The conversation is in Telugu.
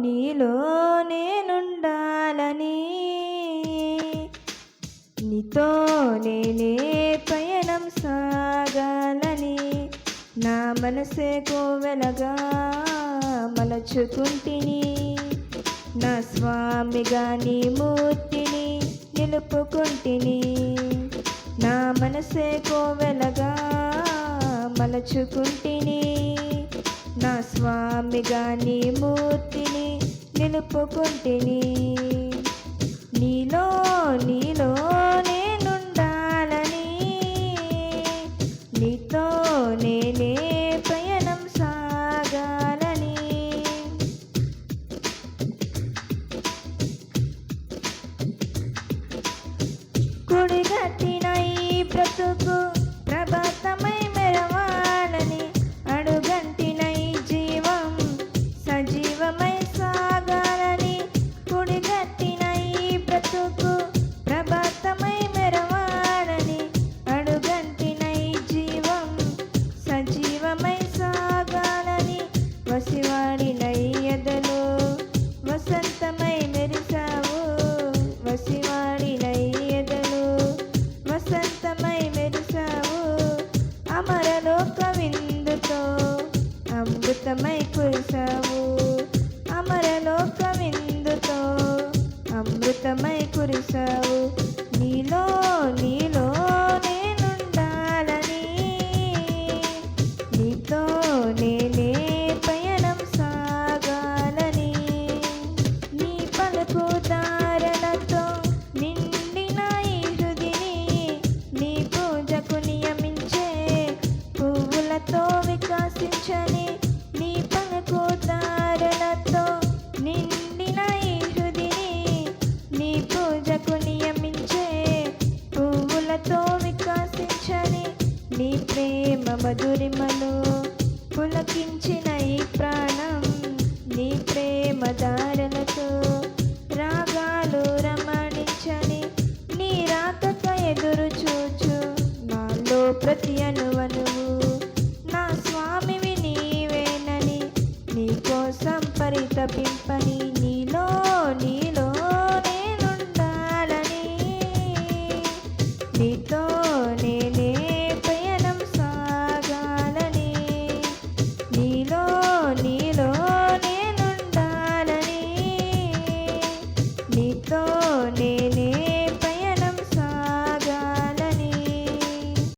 నీలో నేనుండాలని, నీతో నేనే పయనం సాగాలని, నా మనసే కోవెలగా మలచుకుంటిని, నా స్వామిగా నీ మూర్తిని నిలుపుకుంటిని, నా మనసే కోవెలగా మలచుకుంటిని, నా స్వామిగా నీ మూర్తిని నిలుపుకుంటిని. నీలో నీలో నేనుండాలని, నీతో నేనే పయనం సాగాలని. కుడిగట్టిన ఈ బ్రతుకు ప్రభాతమై మెరవాలని, అడుగంటిన ఈ జీవం సజీవమై సాగాలని, కుడిగట్టిన ఈ బ్రతుకు ప్రభాతమై మెరవాలని, అడుగంటిన ఈ జీవం సజీవమై సాగాలని, వసివాడిన ఈ ఎదలో వసంతమై మెరిసావు, వసివాడిన ఈ ఎదలో వసంతమై మెరిసావు, అమరలోక విందుతో అమృతమై కురిసావు, అమరలోక విందుతో అమృతమై కురిసావు. నీలో నీలో నేనుండాలని, నీతో నేనే పయనం సాగాలని, నీ పలుకు దారలతో నిండిన ఈ హృదిని, నీ పూజకు నియమించే పువ్వులతో వికాసించని, నీ పలుకు దారలతో నిండిన ఈ హృదిని, నీ పూజకు నియమించే పువ్వులతో వికాసించని, నీ ప్రేమ మధురిమను పులకించిన